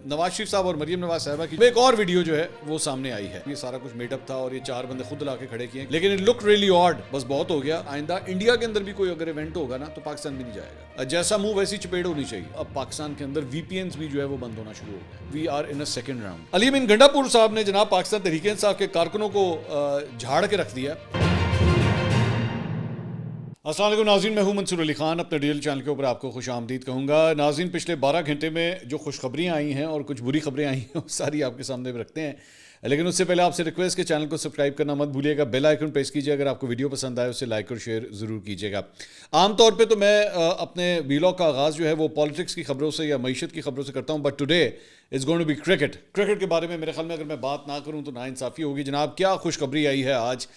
نواز شریف صاحب اور مریم نواز صاحبہ کی ایک اور ویڈیو جو ہے وہ سامنے آئی ہے. یہ سارا کچھ میٹ اپ تھا اور یہ 4 بندے خود لا کے کھڑے کیے, لیکن اٹ لک ریئلی آڈ. بس بہت ہو گیا. آئندہ انڈیا کے اندر بھی کوئی اگر ایونٹ ہوگا نا تو پاکستان بھی نہیں جائے گا. جیسا منہ ویسی چپیڑ ہونی چاہیے. اب پاکستان کے اندر وی پی اینز بھی جو ہے وہ بند ہونا شروع ہو گئے. We are in a second round. Ali Amin Gandapur صاحب نے جناب پاکستان تحریک انصاف کے کارکنوں کو جھاڑ کے رکھ دیا. السلام علیکم ناظرین, میں ہوں منصور علی خان. اپنے ڈیل چینل کے اوپر آپ کو خوش آمدید کہوں گا. ناظرین, پچھلے 12 گھنٹے میں جو خوشخبریاں آئی ہیں اور کچھ بری خبریں آئی ہیں وہ ساری آپ کے سامنے بھی رکھتے ہیں, لیکن اس سے پہلے آپ سے ریکویسٹ کہ چینل کو سبسکرائب کرنا مت بھولیے گا. بیل آئیکن پریس کیجیے. اگر آپ کو ویڈیو پسند آئے اسے لائک اور شیئر ضرور کیجیے گا. عام طور پہ تو میں اپنے ویلاگ کا آغاز جو ہے وہ پالیٹکس کی خبروں سے یا معیشت کی خبروں سے کرتا ہوں, but today is going to be cricket کے بارے میں میرے خیال میں اگر میں بات نہ کروں تو ناانصافی ہوگی. جناب, کیا خوشخبری آئی ہے آج,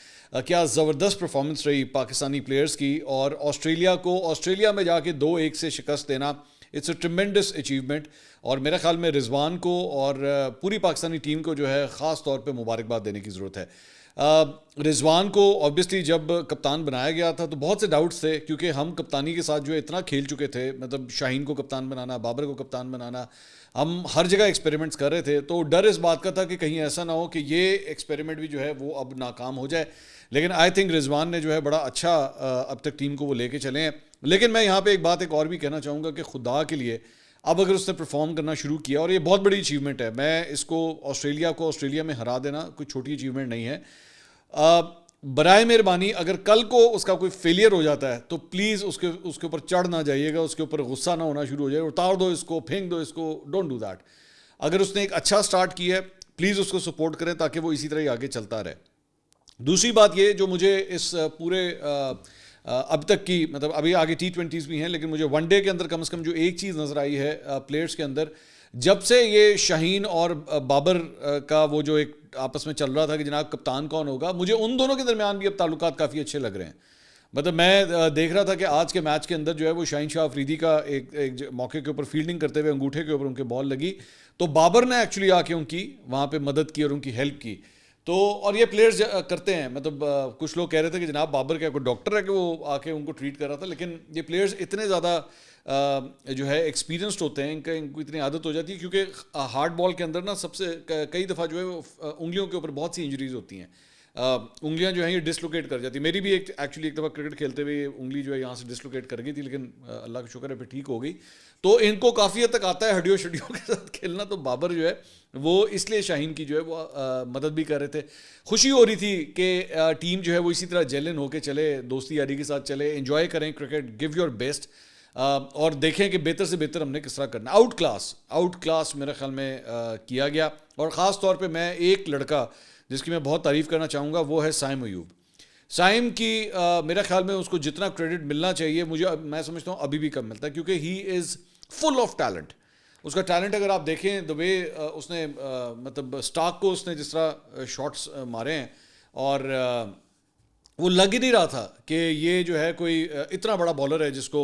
کیا زبردست پرفارمنس رہی پاکستانی پلیئرز کی, اور آسٹریلیا میں جا کے 2-1 سے شکست دینا, اٹس اے ٹریمنڈس اچیومنٹ. اور میرے خیال میں رضوان کو اور پوری پاکستانی ٹیم کو جو ہے خاص طور پہ مبارکباد دینے کی ضرورت ہے. رضوان کو اوبیسلی جب کپتان بنایا گیا تھا تو بہت سے ڈاؤٹس تھے, کیونکہ ہم کپتانی کے ساتھ جو ہے اتنا کھیل چکے تھے, مطلب شاہین کو کپتان بنانا, بابر کو کپتان بنانا, ہم ہر جگہ ایکسپیریمنٹس کر رہے تھے. تو ڈر اس بات کا تھا کہ کہیں ایسا نہ ہو کہ یہ ایکسپیریمنٹ بھی جو ہے وہ اب ناکام ہو جائے. لیکن آئی تھنک رضوان نے جو ہے بڑا اچھا اب تک ٹیم کو وہ لے کے چلے ہیں. لیکن میں یہاں پہ ایک بات اور بھی کہنا چاہوں گا کہ خدا کے لیے اب اگر اس نے پرفارم کرنا شروع کیا, اور یہ بہت بڑی اچیومنٹ ہے, میں اس کو آسٹریلیا میں ہرا دینا کوئی چھوٹی اچیومنٹ نہیں ہے. برائے مہربانی اگر کل کو اس کا کوئی فیلئر ہو جاتا ہے تو پلیز اس کے اوپر چڑھ نہ جائیے گا, اس کے اوپر غصہ نہ ہونا شروع ہو جائے, اتار دو اس کو, پھینک دو اس کو, ڈونٹ ڈو دیٹ. اگر اس نے ایک اچھا سٹارٹ کیا ہے پلیز اس کو سپورٹ کریں تاکہ وہ اسی طرح ہی آگے چلتا رہے. دوسری بات یہ جو مجھے اس پورے اب تک کی, مطلب ابھی آگے T20s بھی ہیں, لیکن مجھے ون ڈے کے اندر کم از کم جو ایک چیز نظر آئی ہے پلیئرز کے اندر, جب سے یہ شاہین اور بابر کا وہ جو ایک آپس میں چل رہا تھا کہ جناب کپتان کون ہوگا, مجھے ان دونوں کے درمیان بھی اب تعلقات کافی اچھے لگ رہے ہیں. مطلب میں دیکھ رہا تھا کہ آج کے میچ کے اندر جو ہے وہ شاہین شاہ افریدی کا ایک موقع کے اوپر فیلڈنگ کرتے ہوئے انگوٹھے کے اوپر ان کے بال لگی, تو بابر نے ایکچولی آ کے ان کی وہاں پہ مدد کی اور ان کی ہیلپ کی. تو اور یہ پلیئرز کرتے ہیں, مطلب کچھ لوگ کہہ رہے تھے کہ جناب بابر کیا کوئی ڈاکٹر ہے کہ وہ آ کے ان کو ٹریٹ کر رہا تھا, لیکن یہ پلیئرز اتنے زیادہ جو ہے ایکسپیرینسڈ ہوتے ہیں, ان کو اتنی عادت ہو جاتی ہے, کیونکہ ہارڈ بال کے اندر نا سب سے کئی دفعہ جو ہے وہ انگلیوں کے اوپر بہت سی انجریز ہوتی ہیں, انگلیاں جو ہیں یہ ڈسلوکیٹ کر جاتی ہیں. میری بھی ایکچولی ایک دفعہ کرکٹ کھیلتے ہوئے انگلی جو ہے یہاں سے ڈسلوکیٹ کر گئی تھی, لیکن اللہ کا شکر ہے پھر ٹھیک ہو گئی. تو ان کو کافی حد تک آتا ہے ہڈیوں شڈیوں کے ساتھ کھیلنا. تو بابر جو ہے وہ اس لیے شاہین کی جو ہے وہ مدد بھی کر رہے تھے. خوشی ہو رہی تھی کہ ٹیم جو ہے وہ اسی طرح جیلن ہو کے چلے, دوستی یاری کے ساتھ چلے, انجوائے کریں کرکٹ, گیو یور بیسٹ, اور دیکھیں کہ بہتر سے بہتر ہم نے کس طرح کرنا. آؤٹ کلاس میرے خیال میں کیا گیا. اور خاص طور پہ میں ایک لڑکا جس کی میں بہت تعریف کرنا چاہوں گا, وہ ہے سائم ایوب. سائم کی میرے خیال میں اس کو جتنا کریڈٹ ملنا چاہیے, میں سمجھتا ہوں ابھی بھی کم ملتا ہے, کیونکہ ہی از فل آف ٹیلنٹ. اس کا ٹیلنٹ اگر آپ دیکھیں دا وے اس نے مطلب اسٹاک کو اس نے جس طرح شاٹس مارے ہیں, اور وہ لگ ہی نہیں رہا تھا کہ یہ جو ہے کوئی اتنا بڑا بالر ہے جس کو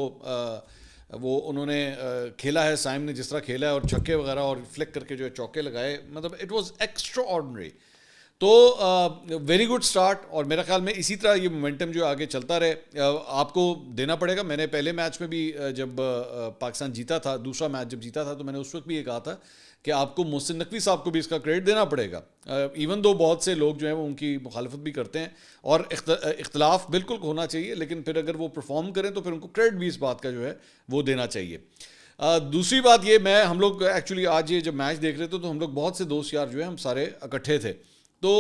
وہ انہوں نے کھیلا ہے. سائم نے جس طرح کھیلا ہے اور چھکے وغیرہ اور فلک کر کے جو ہے چوکے لگائے, مطلب اٹ واز ایکسٹرا آرڈنری. تو ویری گڈ سٹارٹ, اور میرا خیال میں اسی طرح یہ مومنٹم جو آگے چلتا رہے. آپ کو دینا پڑے گا, میں نے پہلے میچ میں بھی جب پاکستان جیتا تھا, دوسرا میچ جب جیتا تھا, تو میں نے اس وقت بھی یہ کہا تھا کہ آپ کو محسن نقوی صاحب کو بھی اس کا کریڈٹ دینا پڑے گا. ایون دو بہت سے لوگ جو ہیں وہ ان کی مخالفت بھی کرتے ہیں, اور اختلاف بالکل ہونا چاہیے, لیکن پھر اگر وہ پرفارم کریں تو پھر ان کو کریڈٹ بھی اس بات کا جو ہے وہ دینا چاہیے. دوسری بات یہ, ہم لوگ ایکچولی آج یہ جب میچ دیکھ رہے تھے تو ہم لوگ بہت سے دوست یار جو ہے ہم سارے اکٹھے تھے. تو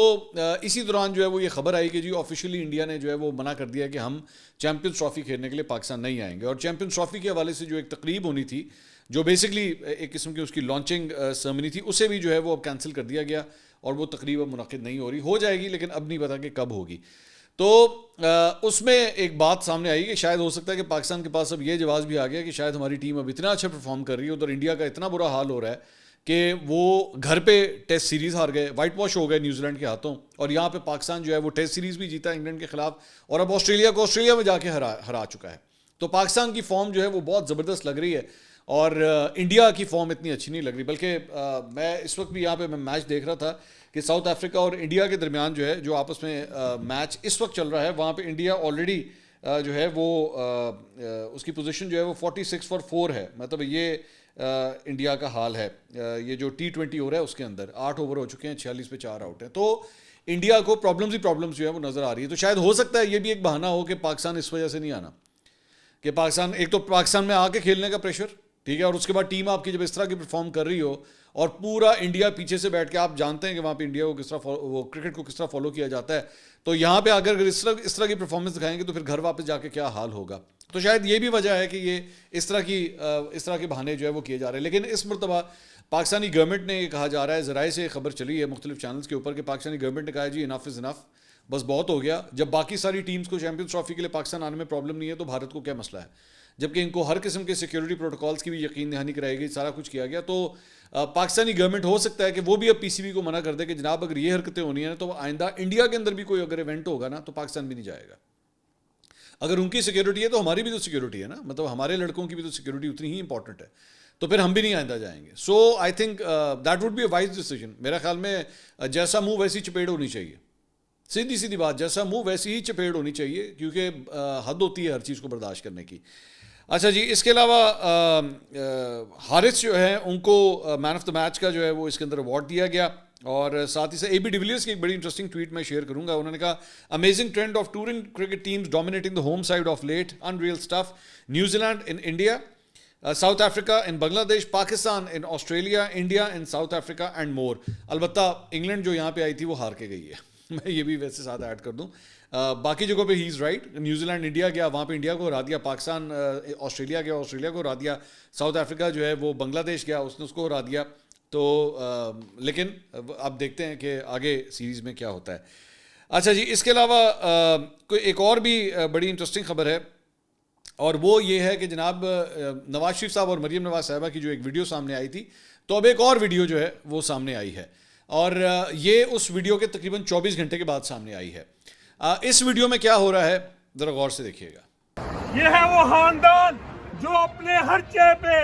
اسی دوران جو ہے وہ یہ خبر آئی کہ جی آفیشیلی انڈیا نے جو ہے وہ منع کر دیا کہ ہم چیمپئنز ٹرافی کھیلنے کے لیے پاکستان نہیں آئیں گے. اور چیمپئنز ٹرافی کے حوالے سے جو ایک تقریب ہونی تھی, جو بیسکلی ایک قسم کی اس کی لانچنگ سرمنی تھی, اسے بھی جو ہے وہ اب کینسل کر دیا گیا, اور وہ تقریب اب منعقد نہیں ہو رہی. ہو جائے گی لیکن اب نہیں پتا کہ کب ہوگی. تو اس میں ایک بات سامنے آئی کہ شاید ہو سکتا ہے کہ پاکستان کے پاس اب یہ جواز بھی آ گیا کہ شاید ہماری ٹیم اب اتنا اچھا پرفارم کر رہی ہے, ادھر انڈیا کا اتنا برا حال ہو رہا ہے کہ وہ گھر پہ ٹیسٹ سیریز ہار گئے, وائٹ واش ہو گئے نیوزی لینڈ کے ہاتھوں, اور یہاں پہ پاکستان جو ہے وہ ٹیسٹ سیریز بھی جیتا انگلینڈ کے خلاف, اور اب آسٹریلیا میں جا کے ہرا چکا ہے. تو پاکستان کی فارم جو ہے وہ بہت زبردست لگ رہی ہے, اور انڈیا کی فارم اتنی اچھی نہیں لگ رہی. بلکہ میں اس وقت بھی یہاں پہ میں میچ دیکھ رہا تھا کہ ساؤتھ افریقہ اور انڈیا کے درمیان جو ہے جو آپس میں میچ اس وقت چل رہا ہے, وہاں پہ انڈیا آلریڈی جو ہے وہ اس کی پوزیشن جو ہے وہ 46 for 4 ہے. مطلب یہ انڈیا کا حال ہے. یہ جو T20 ہو رہا ہے اس کے اندر 8 اوور ہو چکے ہیں, 46 پہ 4 آؤٹ ہیں. تو انڈیا کو پرابلمز جو ہے وہ نظر آ رہی ہے. تو شاید ہو سکتا ہے یہ بھی ایک بہانہ ہو کہ پاکستان اس وجہ سے نہیں آنا, کہ پاکستان ایک تو پاکستان میں آ کے کھیلنے کا پریشر, ٹھیک ہے, اور اس کے بعد ٹیم آپ کی جب اس طرح کی پرفارم کر رہی ہو اور پورا انڈیا پیچھے سے بیٹھ کے, آپ جانتے ہیں کہ وہاں پہ انڈیا کو کس طرح وہ کرکٹ کو کس طرح فالو کیا جاتا ہے, تو یہاں پہ اگر اس طرح کی پرفارمنس دکھائیں گے تو پھر گھر واپس جا کے کیا حال ہوگا. تو شاید یہ بھی وجہ ہے کہ یہ اس طرح کے بہانے جو ہے وہ کیے جا رہے ہیں. لیکن اس مرتبہ پاکستانی گورنمنٹ نے یہ کہا جا رہا ہے, ذرائع سے خبر چلی ہے مختلف چینلز کے اوپر, کہ پاکستانی گورنمنٹ نے کہا جی انف از انف, بس بہت ہو گیا. جب باقی ساری ٹیمز کو چیمپئنز ٹرافی کے لیے پاکستان آنے میں پرابلم نہیں ہے تو بھارت کو کیا مسئلہ ہے, جبکہ ان کو ہر قسم کے سیکیورٹی پروٹوکالز کی بھی یقین دہانی کرائی گئی, سارا کچھ کیا گیا. تو پاکستانی گورنمنٹ ہو سکتا ہے کہ وہ بھی اب PCB کو منع کر دے کہ جناب اگر یہ حرکتیں ہونی ہیں تو آئندہ انڈیا کے اندر بھی کوئی اگر ایونٹ ہوگا نا تو پاکستان بھی نہیں جائے گا. اگر ان کی سیکیورٹی ہے تو ہماری بھی تو سیکیورٹی ہے نا, مطلب ہمارے لڑکوں کی بھی تو سیکیورٹی اتنی ہی امپورٹنٹ ہے, تو پھر ہم بھی نہیں آئندہ جائیں گے. So I think that would be a wise decision. میرا خیال میں جیسا منہ ویسی چپیڑ ہونی چاہیے, سیدھی بات, جیسا منہ ویسی ہی چپیڑ ہونی چاہیے, کیونکہ حد ہوتی ہے ہر چیز کو برداشت کرنے کی. اچھا جی, اس کے علاوہ حارث جو ہے ان کو مین آف دا میچ کا جو ہے وہ اس کے اندر ایوارڈ دیا گیا, اور ساتھ ہی سے AB ڈی ویلیئرز کی ایک بڑی انٹرسٹنگ ٹویٹ میں شیئر کروں گا. انہوں نے کہا amazing trend of touring cricket teams dominating the home side of late, unreal stuff, New Zealand in India, South Africa in Bangladesh, Pakistan in Australia, India in South Africa and more. البتہ England جو یہاں پہ آئی تھی وہ ہار کے گئی ہے, میں یہ بھی ویسے ساتھ ایڈ کر دوں. باقی جگہوں پہ ہی is right, New Zealand India گیا, وہاں پہ انڈیا کو ہرا دیا, پاکستان آسٹریلیا گیا, آسٹریلیا کو ہرا دیا, ساؤتھ افریقہ جو ہے وہ بنگلہ دیش گیا, اس نے اس کو ہرا دیا. تو لیکن اب دیکھتے ہیں کہ آگے سیریز میں کیا ہوتا ہے. اچھا جی, اس کے علاوہ کوئی ایک اور بھی بڑی انٹرسٹنگ خبر ہے, اور وہ یہ ہے کہ جناب نواز شریف صاحب اور مریم نواز صاحبہ کی جو ایک ویڈیو سامنے آئی تھی, تو اب ایک اور ویڈیو جو ہے وہ سامنے آئی ہے, اور یہ اس ویڈیو کے تقریباً 24 گھنٹے کے بعد سامنے آئی ہے. اس ویڈیو میں کیا ہو رہا ہے ذرا غور سے دیکھیے گا. یہ ہے وہ خاندان جو اپنے خرچے پہ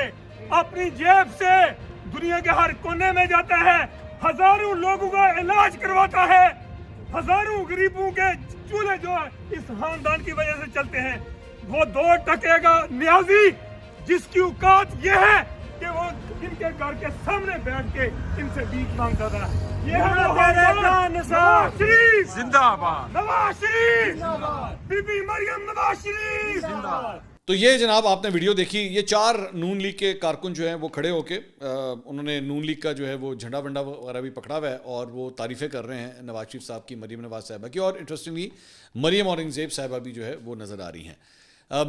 اپنی جیب سے دنیا کے ہر کونے میں جاتا ہے, ہزاروں لوگوں کا علاج کرواتا ہے, ہزاروں غریبوں کے چولہے جو اس خاندان کی وجہ سے چلتے ہیں. وہ 2 ٹکے کا نیازی جس کی اوقات یہ ہے کہ وہ ان کے گھر کے سامنے بیٹھ کے ان سے بھیک مانگتا تھا. یہ ہے نواز شریف زندہ باد, نواز شریف بی بی مریم نواز شریف زندہ باد. تو یہ جناب آپ نے ویڈیو دیکھی, یہ 4 نون لیگ کے کارکن جو ہیں وہ کھڑے ہو کے انہوں نے نون لیگ کا جو ہے وہ جھنڈا ونڈا وغیرہ بھی پکڑا ہوا ہے, اور وہ تعریفیں کر رہے ہیں نواز شریف صاحب کی, مریم نواز صاحبہ کی, اور انٹرسٹنگلی مریم اورنگزیب صاحبہ بھی جو ہے وہ نظر آ رہی ہیں. اب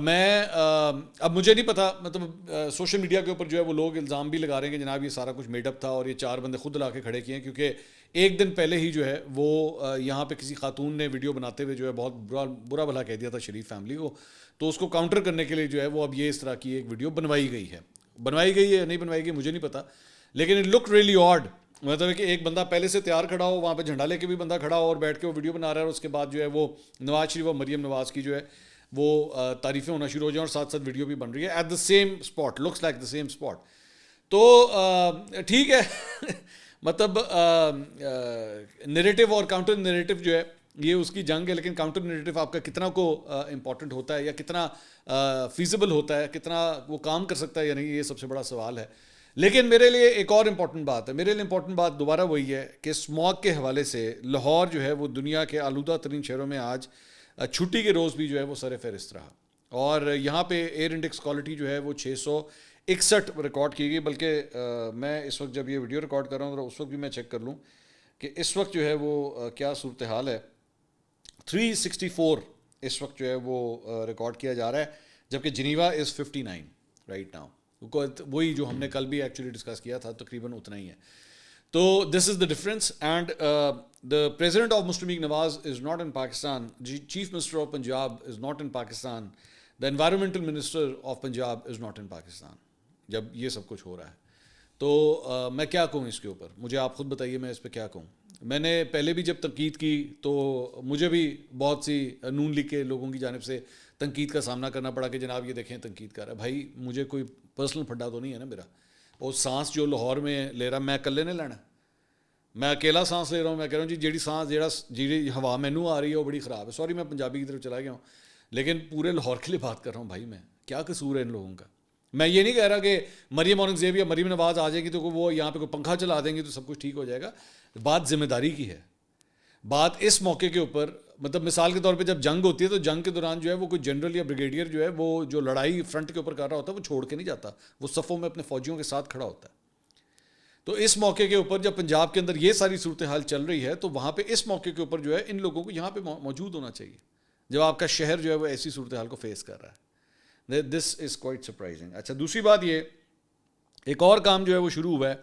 مجھے نہیں پتا, مطلب سوشل میڈیا کے اوپر جو ہے وہ لوگ الزام بھی لگا رہے ہیں کہ جناب یہ سارا کچھ میڈ اپ تھا اور یہ 4 بندے خود لا کے کھڑے کیے ہیں, کیونکہ ایک دن پہلے ہی جو ہے وہ یہاں پہ کسی خاتون نے ویڈیو بناتے ہوئے جو ہے بہت برا بھلا کہہ دیا تھا شریف فیملی کو, تو اس کو کاؤنٹر کرنے کے لیے جو ہے وہ اب یہ اس طرح کی ایک ویڈیو بنوائی گئی ہے یا نہیں بنوائی گئی مجھے نہیں پتا, لیکن اٹ لک ریئلی آڈ. مطلب ہے کہ ایک بندہ پہلے سے تیار کھڑا ہو, وہاں پہ جھنڈا لے کے بھی بندہ کھڑا ہو اور بیٹھ کے وہ ویڈیو بنا رہا ہے, اور اس کے بعد جو ہے وہ نواز شریف اور مریم نواز کی جو ہے وہ تعریفیں ہونا شروع ہو جائیں, اور ساتھ ساتھ ویڈیو بھی بن رہی ہے at the same spot, looks like the same spot. تو ٹھیک ہے, مطلب نیریٹو اور کاؤنٹر نیریٹو جو ہے یہ اس کی جنگ ہے, لیکن کاؤنٹر نیریٹو آپ کا کتنا کو امپورٹنٹ ہوتا ہے یا کتنا فیزیبل ہوتا ہے, کتنا وہ کام کر سکتا ہے یا نہیں, یہ سب سے بڑا سوال ہے. لیکن میرے لیے ایک اور امپورٹنٹ بات ہے, میرے لیے امپورٹنٹ بات دوبارہ وہی ہے کہ اسموگ کے حوالے سے لاہور جو ہے وہ دنیا کے آلودہ ترین شہروں میں آج چھٹی کے روز بھی جو ہے وہ سر فہرست رہا, اور یہاں پہ ایئر انڈیکس کوالٹی جو ہے وہ 661 ریکارڈ کی گئی. بلکہ میں اس وقت جب یہ ویڈیو ریکارڈ کر رہا ہوں اس وقت بھی میں چیک کر لوں کہ اس وقت جو ہے وہ کیا صورتحال ہے. 364 اس وقت جو ہے وہ ریکارڈ کیا جا رہا ہے, جبکہ جنیوا از 59 رائٹ ناؤ. وہی جو ہم نے کل بھی ایکچولی ڈسکس کیا تھا تقریباً اتنا ہی ہے. تو this is the difference, and the president of Muslim League Nawaz is not in Pakistan, chief minister of Punjab is not in Pakistan, the environmental minister of Punjab is not in Pakistan. جب یہ سب کچھ ہو رہا ہے تو میں کیا کہوں اس کے اوپر, مجھے آپ خود بتائیے میں اس پہ کیا کہوں. میں نے پہلے بھی جب تنقید کی تو مجھے بھی بہت سی نون لیگ کے لوگوں کی جانب سے تنقید کا سامنا کرنا پڑا کہ جناب یہ دیکھیں تنقید کر رہا ہے. بھائی مجھے کوئی پرسنل پھڈا تو نہیں ہے نا میرا, اور سانس جو لاہور میں لے رہا میں اکلے نے لینا, میں اکیلا سانس لے رہا ہوں. میں کہہ رہا ہوں جی جیڑی سانس جیڑی ہوا مینوں آ رہی ہے وہ بڑی خراب ہے. سوری میں پنجابی کی طرف چلا گیا ہوں, لیکن پورے لاہور کے لیے بات کر رہا ہوں. بھائی میں کیا قصور ہے ان لوگوں کا, میں یہ نہیں کہہ رہا کہ مریم اورنگزیب یا مریم نواز آ جائے گی تو وہ یہاں پہ کوئی پنکھا چلا دیں گے تو سب کچھ ٹھیک ہو جائے گا. بات ذمہ داری کی ہے. بات اس موقع کے اوپر مطلب مثال کے طور پہ جب جنگ ہوتی ہے تو جنگ کے دوران جو ہے وہ کوئی جنرل یا بریگیڈیئر جو ہے وہ جو لڑائی فرنٹ کے اوپر کر رہا ہوتا ہے وہ چھوڑ کے نہیں جاتا, وہ صفوں میں اپنے فوجیوں کے ساتھ کھڑا ہوتا ہے. تو اس موقع کے اوپر جب پنجاب کے اندر یہ ساری صورتحال چل رہی ہے تو وہاں پہ اس موقع کے اوپر جو ہے ان لوگوں کو یہاں پہ موجود ہونا چاہیے جب آپ کا شہر جو ہے وہ ایسی صورتحال کو فیس کر رہا ہے. دس از کوائٹ سرپرائزنگ. اچھا دوسری بات یہ ایک اور کام جو ہے وہ شروع ہوا ہے.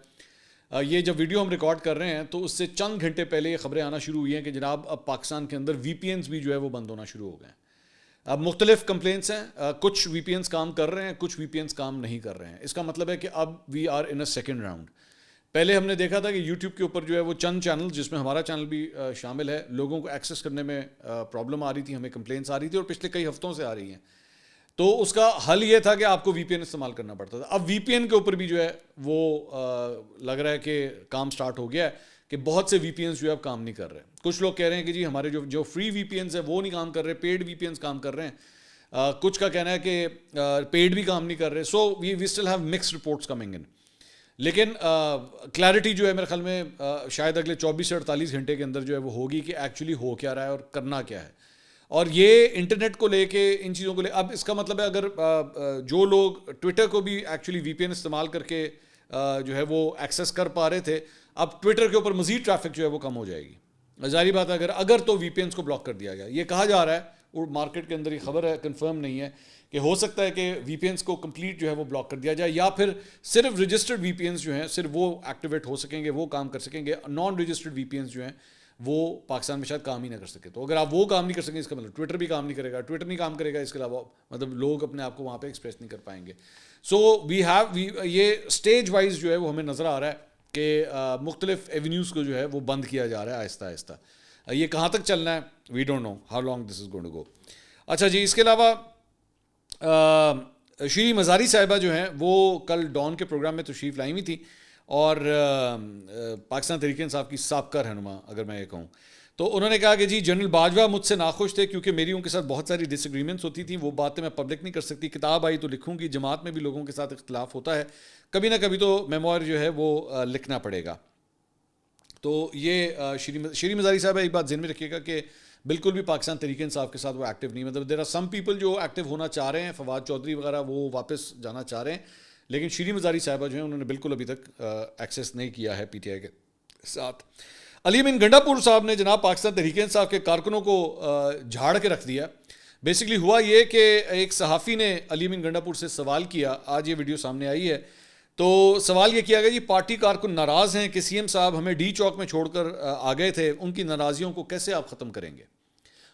یہ جب ویڈیو ہم ریکارڈ کر رہے ہیں تو اس سے چند گھنٹے پہلے یہ خبریں آنا شروع ہوئی ہیں کہ جناب اب پاکستان کے اندر وی پی اینز بھی جو ہے وہ بند ہونا شروع ہو گئے ہیں. اب مختلف کمپلینٹس ہیں, کچھ وی پی اینز کام کر رہے ہیں, کچھ وی پی اینز کام نہیں کر رہے ہیں. اس کا مطلب ہے کہ اب we are in a second round. پہلے ہم نے دیکھا تھا کہ یوٹیوب کے اوپر جو ہے وہ چند چینل جس میں ہمارا چینل بھی شامل ہے لوگوں کو ایکسیس کرنے میں پرابلم آ رہی تھی, ہمیں کمپلینٹس آ رہی تھی اور پچھلے کئی ہفتوں سے آ رہی ہیں. تو اس کا حل یہ تھا کہ آپ کو وی پی این استعمال کرنا پڑتا تھا. اب وی پی این کے اوپر بھی جو ہے وہ لگ رہا ہے کہ کام سٹارٹ ہو گیا ہے کہ بہت سے وی پی اینس جو ہے اب کام نہیں کر رہے. کچھ لوگ کہہ رہے ہیں کہ جی ہمارے جو فری وی پی اینس ہیں وہ نہیں کام کر رہے, پیڈ وی پی اینس کام کر رہے ہیں. کچھ کا کہنا ہے کہ پیڈ بھی کام نہیں کر رہے. So we still have mixed reports coming in. لیکن کلیئرٹی جو ہے میرے خیال میں شاید اگلے 24 سے 48 گھنٹے کے اندر جو ہے وہ ہوگی کہ ایکچولی ہو کیا رہا ہے اور کرنا کیا ہے. اور یہ انٹرنیٹ کو لے کے ان چیزوں کو لے, اب اس کا مطلب ہے اگر جو لوگ ٹویٹر کو بھی ایکچولی وی پی این استعمال کر کے جو ہے وہ ایکسیس کر پا رہے تھے, اب ٹویٹر کے اوپر مزید ٹریفک جو ہے وہ کم ہو جائے گی. ظاہری بات ہے اگر تو وی پی اینس کو بلاک کر دیا گیا. یہ کہا جا رہا ہے اور مارکیٹ کے اندر یہ خبر ہے, کنفرم نہیں ہے, کہ ہو سکتا ہے کہ وی پی اینس کو کمپلیٹ جو ہے وہ بلاک کر دیا جائے یا پھر صرف رجسٹرڈ وی پی اینس جو ہیں صرف وہ ایکٹیویٹ ہو سکیں گے, وہ کام کر سکیں گے. نان رجسٹرڈ وی پی اینس جو ہیں وہ پاکستان میں شاید کام ہی نہ کر سکے. تو اگر آپ وہ کام نہیں کر سکیں اس کا مطلب ٹویٹر بھی کام نہیں کرے گا. ٹویٹر نہیں کام کرے گا اس کے علاوہ مطلب لوگ اپنے آپ کو وہاں پہ ایکسپریس نہیں کر پائیں گے. سو وی ہیو یہ اسٹیج وائز جو ہے وہ ہمیں نظر آ رہا ہے کہ مختلف ایونیوز کو جو ہے وہ بند کیا جا رہا ہے آہستہ آہستہ. یہ کہاں تک چلنا ہے we don't know how long this is going to go. اچھا جی, اس کے علاوہ شری مزاری صاحبہ جو ہیں وہ کل ڈان کے پروگرام میں تشریف لائی ہوئی تھی اور پاکستان تحریک انصاف کی سابقہ رہنما اگر میں یہ کہوں تو انہوں نے کہا کہ جی جنرل باجوہ مجھ سے ناخوش تھے کیونکہ میری ان کے ساتھ بہت ساری ڈس ایگریمنٹس ہوتی تھیں. وہ باتیں میں پبلک نہیں کر سکتی, کتاب آئی تو لکھوں گی. جماعت میں بھی لوگوں کے ساتھ اختلاف ہوتا ہے, کبھی نہ کبھی تو میموئر جو ہے وہ لکھنا پڑے گا. تو یہ شری مزاری صاحب ایک بات ذہن میں رکھیے گا کہ بالکل بھی پاکستان تحریک انصاف کے ساتھ وہ ایکٹیو نہیں, مطلب دیر آر سم پیپل جو ایکٹیو ہونا چاہ رہے ہیں, فواد چودھری وغیرہ وہ واپس جانا چاہ رہے ہیں, لیکن شری مزاری صاحبہ جو ہیں انہوں نے بالکل ابھی تک ایکسیس نہیں کیا ہے پی ٹی آئی کے ساتھ. علی امین گنڈا پور صاحب نے جناب پاکستان تحریک انصاف کے کارکنوں کو جھاڑ کے رکھ دیا. بیسکلی ہوا یہ کہ ایک صحافی نے علی امین گنڈا پور سے سوال کیا, آج یہ ویڈیو سامنے آئی ہے. تو سوال یہ کیا گیا جی پارٹی کارکن ناراض ہیں کہ سی ایم صاحب ہمیں ڈی چوک میں چھوڑ کر آ گئے تھے, ان کی ناراضیوں کو کیسے آپ ختم کریں گے.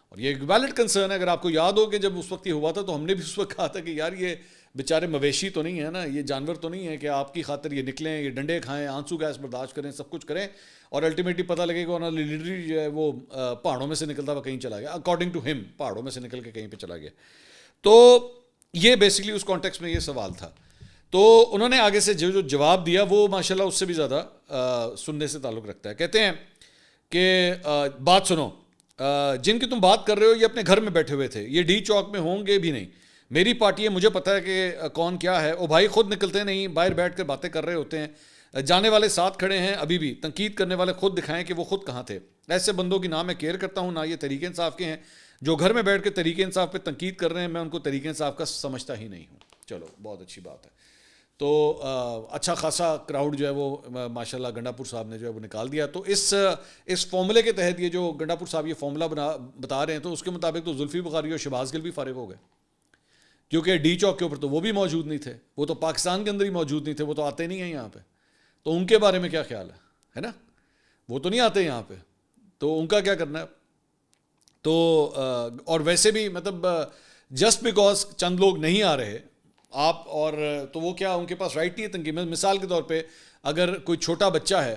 اور یہ ایک ویلڈ کنسرن ہے. اگر آپ کو یاد ہو کہ جب اس وقت یہ ہوا تھا تو ہم نے بھی اس وقت کہا تھا کہ یار یہ بیچارے مویشی تو نہیں ہے نا, یہ جانور تو نہیں ہے کہ آپ کی خاطر یہ نکلیں, یہ ڈنڈے کھائیں, آنسو گیس برداشت کریں, سب کچھ کریں اور الٹیمیٹلی پتہ لگے کہ انہوں نے لیڈر جو ہے وہ پہاڑوں میں سے نکلتا ہوا کہیں چلا گیا, اکارڈنگ ٹو ہم پہاڑوں میں سے نکل کے کہیں پہ چلا گیا. تو یہ بیسکلی اس کانٹیکس میں یہ سوال تھا. تو انہوں نے آگے سے جو جواب دیا وہ ماشاءاللہ اس سے بھی زیادہ سننے سے تعلق رکھتا ہے. کہتے ہیں کہ بات سنو, جن کی تم بات کر رہے ہو یہ اپنے گھر میں بیٹھے ہوئے تھے, یہ ڈی چوک میں ہوں گے بھی نہیں. میری پارٹی ہے, مجھے پتہ ہے کہ کون کیا ہے. او بھائی خود نکلتے نہیں, باہر بیٹھ کر باتیں کر رہے ہوتے ہیں. جانے والے ساتھ کھڑے ہیں ابھی بھی, تنقید کرنے والے خود دکھائیں کہ وہ خود کہاں تھے. ایسے بندوں کی نہ میں کیئر کرتا ہوں نہ یہ تحریک انصاف کے ہیں. جو گھر میں بیٹھ کے تحریک انصاف پہ تنقید کر رہے ہیں میں ان کو تحریک انصاف کا سمجھتا ہی نہیں ہوں. چلو بہت اچھی بات ہے. تو اچھا خاصا کراؤڈ جو ہے وہ ماشاءاللہ گنڈا پور صاحب نے جو ہے وہ نکال دیا. تو اس فارمولے کے تحت یہ جو گنڈا پور صاحب یہ فارمولہ بتا رہے ہیں تو اس کے مطابق تو زلفی بخاری اور شہباز گل بھی فارغ ہو گئے, کیونکہ ڈی چوک کے اوپر تو وہ بھی موجود نہیں تھے, وہ تو پاکستان کے اندر ہی موجود نہیں تھے, وہ تو آتے نہیں ہیں یہاں پہ. تو ان کے بارے میں کیا خیال ہے نا, وہ تو نہیں آتے یہاں پہ, تو ان کا کیا کرنا ہے. تو اور ویسے بھی مطلب جسٹ بیکاز چند لوگ نہیں آ رہے آپ اور تو وہ کیا ان کے پاس رائٹ نہیں ہے تنقید. مثال کے طور پہ اگر کوئی چھوٹا بچہ ہے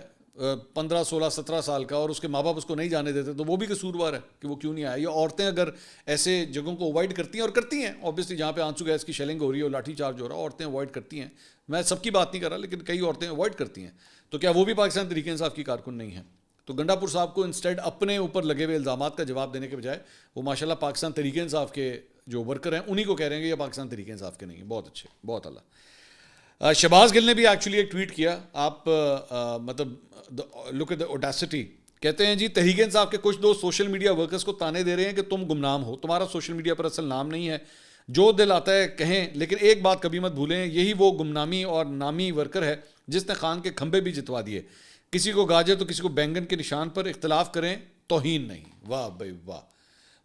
15 16 17 سال کا اور اس کے ماں باپ اس کو نہیں جانے دیتے تو وہ بھی قصوروار ہے کہ وہ کیوں نہیں آیا. یا عورتیں اگر ایسے جگہوں کو اوائڈ کرتی ہیں, اور کرتی ہیں اوبیسلی, جہاں پہ آنسو گیس کی شیلنگ ہو رہی ہے اور لاٹھی چارج ہو رہا ہے, عورتیں اوائڈ کرتی ہیں. میں سب کی بات نہیں کر رہا لیکن کئی عورتیں اوائڈ کرتی ہیں. تو کیا وہ بھی پاکستان تحریک انصاف کی کارکن نہیں ہیں؟ تو گنڈا پور صاحب کو انسٹیڈ اپنے اوپر لگے ہوئے الزامات کا جواب دینے کے بجائے وہ ماشاءاللہ پاکستان تحریک انصاف کے جو ورکر ہیں انہی کو کہہ رہے ہیں کہ یہ پاکستان تحریک انصاف کے نہیں ہیں. بہت اچھے, بہت اعلیٰ. شہباز گل نے بھی ایکچولی ایک ٹویٹ کیا. آپ مطلب لک ایٹ دی اوڈیسٹی. کہتے ہیں جی تحریک انصاف کے کچھ دوست سوشل میڈیا ورکرز کو تانے دے رہے ہیں کہ تم گمنام ہو, تمہارا سوشل میڈیا پر اصل نام نہیں ہے, جو دل آتا ہے کہیں, لیکن ایک بات کبھی مت بھولیں, یہی وہ گمنامی اور نامی ورکر ہے جس نے خان کے کھمبے بھی جتوا دیے. کسی کو گاجر تو کسی کو بینگن کے نشان پر اختلاف کریں, توہین نہیں. واہ بھائی واہ,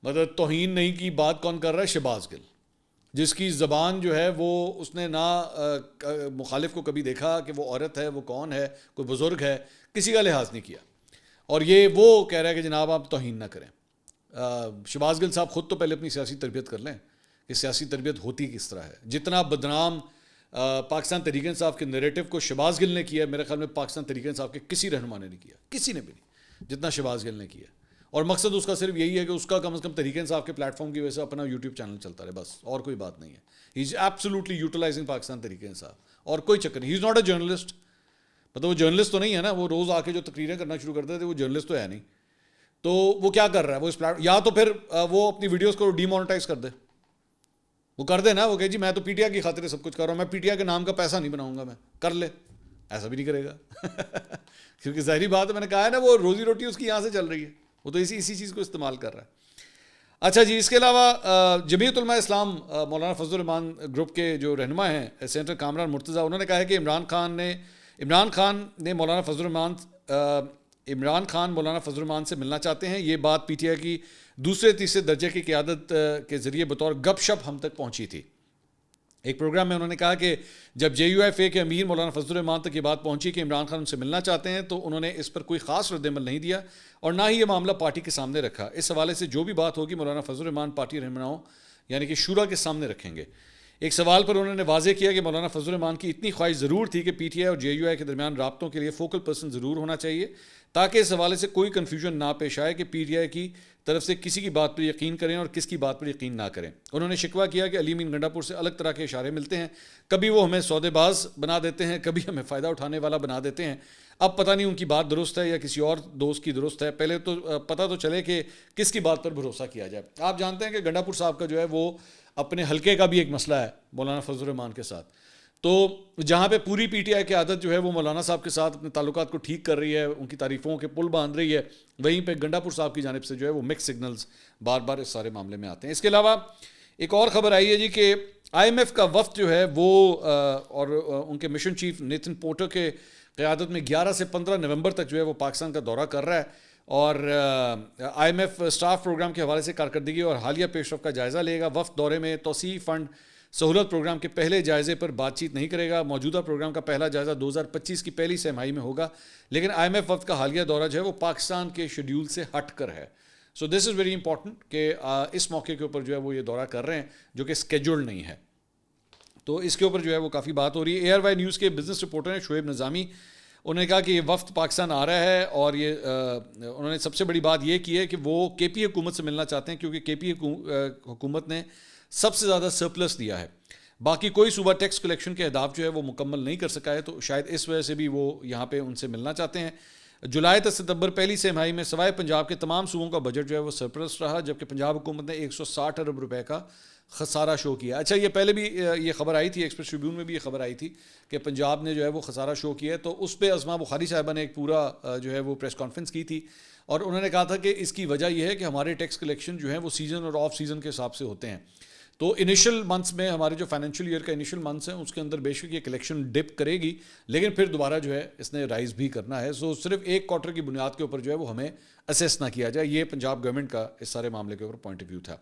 مطلب توہین نہیں کی بات کون کر رہا ہے؟ شہباز گل, جس کی زبان جو ہے وہ اس نے نہ مخالف کو کبھی دیکھا کہ وہ عورت ہے, وہ کون ہے, کوئی بزرگ ہے, کسی کا لحاظ نہیں کیا. اور یہ وہ کہہ رہا ہے کہ جناب آپ توہین نہ کریں. شہباز گل صاحب خود تو پہلے اپنی سیاسی تربیت کر لیں کہ سیاسی تربیت ہوتی کس طرح ہے. جتنا بدنام پاکستان تحریک انصاف کے نیریٹو کو شہباز گل نے کیا ہے, میرے خیال میں پاکستان تحریک انصاف کے کسی رہنما نے نہیں کیا, کسی نے بھی نہیں, جتنا شہباز گل نے کیا. اور مقصد اس کا صرف یہی ہے کہ اس کا کم از کم تحریک انصاف کے پلیٹ فارم کی وجہ سے اپنا یوٹیوب چینل چلتا رہے, بس, اور کوئی بات نہیں ہے. ہی is absolutely utilising Pakistan Tehreek Insaf, اور کوئی چکر نہیں. ہی از ناٹ اے جرنلسٹ, مطلب وہ جرنلسٹ تو نہیں ہے نا, وہ روز آ کے جو تقریریں کرنا شروع کرتے تھے وہ جرنلسٹ تو ہے نہیں. تو وہ کیا کر رہا ہے, وہ اس یا تو پھر وہ اپنی ویڈیوز کو ڈی مونیٹائز کر دے, وہ کر دے نا, وہ کہ جی میں تو پی ٹی آئی کی خاطر سب کچھ کر رہا ہوں, میں پی ٹی آئی کے نام کا پیسہ نہیں بناؤں گا, میں کر لے. ایسا بھی نہیں کرے گا کیونکہ ظاہری بات ہے, میں نے کہا ہے نا, وہ روزی روٹی اس کی یہاں سے چل رہی ہے, وہ تو اسی چیز کو استعمال کر رہا ہے. اچھا جی, اس کے علاوہ جمعیت علماء اسلام مولانا فضل الرحمان گروپ کے جو رہنما ہیں سینیٹر کامران مرتضیٰ, انہوں نے کہا ہے کہ عمران خان نے مولانا فضل الرحمان سے ملنا چاہتے ہیں. یہ بات پی ٹی آئی کی دوسرے تیسرے درجے کی قیادت کے ذریعے بطور گپ شپ ہم تک پہنچی تھی. ایک پروگرام میں انہوں نے کہا کہ جب جے یو ایف اے کے امیر مولانا فضل الرحمان تک یہ بات پہنچی کہ عمران خان ان سے ملنا چاہتے ہیں, تو انہوں نے اس پر کوئی خاص رد عمل نہیں دیا اور نہ ہی یہ معاملہ پارٹی کے سامنے رکھا. اس حوالے سے جو بھی بات ہوگی مولانا فضل الرحمان پارٹی رہنماؤں یعنی کہ شورا کے سامنے رکھیں گے. ایک سوال پر انہوں نے واضح کیا کہ مولانا فضل الرحمان کی اتنی خواہش ضرور تھی کہ پی ٹی آئی اور جے یو آئی کے درمیان رابطوں کے لیے فوکل پرسن ضرور ہونا چاہیے, تاکہ اس حوالے سے کوئی کنفیوژن نہ پیش آئے کہ پی ٹی آئی کی طرف سے کسی کی بات پر یقین کریں اور کس کی بات پر یقین نہ کریں. انہوں نے شکوہ کیا کہ علی امین گنڈا پور سے الگ طرح کے اشارے ملتے ہیں, کبھی وہ ہمیں سودے باز بنا دیتے ہیں, کبھی ہمیں فائدہ اٹھانے والا بنا دیتے ہیں. اب پتہ نہیں ان کی بات درست ہے یا کسی اور دوست کی درست ہے, پہلے تو پتہ تو چلے کہ کس کی بات پر بھروسہ کیا جائے. آپ جانتے ہیں کہ گنڈا پور صاحب کا جو ہے وہ اپنے حلقے کا بھی ایک مسئلہ ہے مولانا فضل الرحمان کے ساتھ. تو جہاں پہ پوری پی ٹی آئی کی عادت جو ہے وہ مولانا صاحب کے ساتھ اپنے تعلقات کو ٹھیک کر رہی ہے, ان کی تعریفوں کے پل باندھ رہی ہے, وہیں پہ گنڈا پور صاحب کی جانب سے جو ہے وہ مکس سگنلز بار بار اس سارے معاملے میں آتے ہیں. اس کے علاوہ ایک اور خبر آئی ہے جی کہ آئی ایم ایف کا وفد جو ہے وہ اور ان کے مشن چیف نیتن پورٹر کے قیادت میں 11 سے 15 نومبر تک جو ہے وہ پاکستان کا دورہ کر رہا ہے, اور I M F staff programme کے حوالے سے کارکردگی اور حالیہ پیش رفت کا جائزہ لے گا. وفد دورے میں توسیع فنڈ سہولت پروگرام کے پہلے جائزے پر بات چیت نہیں کرے گا. موجودہ پروگرام کا پہلا جائزہ 2025 کی پہلی سہ ماہی میں ہوگا, لیکن آئی ایم ایف وفد کا حالیہ دورہ جو ہے وہ پاکستان کے شیڈیول سے ہٹ کر ہے. سو دس از ویری امپورٹنٹ کہ اس موقع کے اوپر جو ہے وہ یہ دورہ کر رہے ہیں جو کہ اسکیجولڈ نہیں ہے. تو اس کے اوپر جو ہے وہ کافی بات ہو رہی ہے. اے آر وائی نیوز کے بزنس رپورٹر ہیں شعیب نظامی, انہوں نے کہا کہ یہ وفد پاکستان آ رہا ہے, اور یہ انہوں نے سب سے بڑی بات یہ کی ہے کہ وہ کے پی حکومت سے ملنا چاہتے ہیں, کیونکہ کے پی حکومت نے سب سے زیادہ سرپلس دیا ہے. باقی کوئی صوبہ ٹیکس کلیکشن کے اہداف جو ہے وہ مکمل نہیں کر سکا ہے, تو شاید اس وجہ سے بھی وہ یہاں پہ ان سے ملنا چاہتے ہیں. جولائی تا ستمبر پہلی سہ ماہی میں سوائے پنجاب کے تمام صوبوں کا بجٹ جو ہے وہ سرپلس رہا, جبکہ پنجاب حکومت نے 160 ارب روپے کا خسارہ شو کیا. اچھا, یہ پہلے بھی یہ خبر آئی تھی, ایکسپریس ٹریبیون میں بھی یہ خبر آئی تھی کہ پنجاب نے جو ہے وہ خسارہ شو کیا ہے. تو اس پہ اسما بخاری صاحبہ نے ایک پورا جو ہے وہ پریس کانفرنس کی تھی, اور انہوں نے کہا تھا کہ اس کی وجہ یہ ہے کہ ہمارے ٹیکس کلیکشن جو ہیں وہ سیزن اور آف سیزن کے حساب سے ہوتے ہیں. تو انیشل منتھس میں ہمارے جو فائنینشیل ایئر کا انیشل منتھس ہیں اس کے اندر بے شک یہ کلیکشن ڈپ کرے گی, لیکن پھر دوبارہ جو ہے اس نے رائز بھی کرنا ہے. سو صرف ایک کوارٹر کی بنیاد کے اوپر جو ہے وہ ہمیں اسیس نہ کیا جائے. یہ پنجاب گورنمنٹ کا اس سارے معاملے کے اوپر پوائنٹ آف ویو تھا.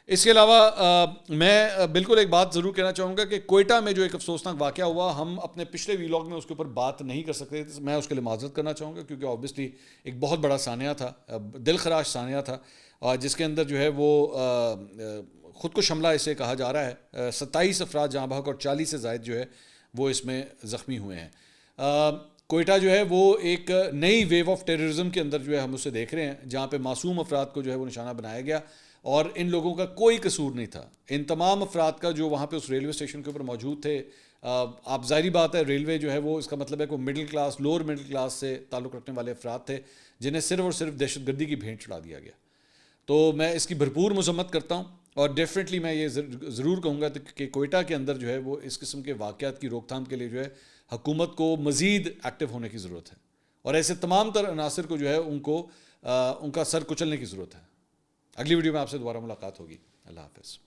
اس کے علاوہ میں بالکل ایک بات ضرور کہنا چاہوں گا کہ کوئٹہ میں جو ایک افسوسناک واقعہ ہوا, ہم اپنے پچھلے ویلاگ میں اس کے اوپر بات نہیں کر سکتے. میں اس کے لیے معذرت کرنا چاہوں گا, کیونکہ آبویسلی ایک بہت بڑا سانحہ تھا, دل خراش سانحہ تھا, جس کے اندر جو ہے وہ خود کو حملہ اسے کہا جا رہا ہے. 27 افراد جاں بحق اور 40 سے زائد جو ہے وہ اس میں زخمی ہوئے ہیں. کوئٹہ جو ہے وہ ایک نئی ویو آف ٹیررزم کے اندر جو ہے ہم اسے دیکھ رہے ہیں, جہاں پہ معصوم افراد کو جو ہے وہ نشانہ بنایا گیا, اور ان لوگوں کا کوئی قصور نہیں تھا. ان تمام افراد کا جو وہاں پہ اس ریلوے اسٹیشن کے اوپر موجود تھے, آپ ظاہری بات ہے ریلوے جو ہے وہ اس کا مطلب ہے کہ middle class lower middle class سے تعلق رکھنے والے افراد تھے جنہیں صرف اور صرف دہشت گردی کی بھینٹ چڑھا دیا گیا. تو میں اس کی بھرپور مذمت کرتا ہوں اور ڈیفینیٹلی میں یہ ضرور کہوں گا کہ کوئٹہ کے اندر جو ہے وہ اس قسم کے واقعات کی روک تھام کے لیے جو ہے حکومت کو مزید ایکٹیو ہونے کی ضرورت ہے اور ایسے تمام تر عناصر کو جو ہے ان کا سر کچلنے کی ضرورت ہے. اگلی ویڈیو میں آپ سے دوبارہ ملاقات ہوگی. اللہ حافظ.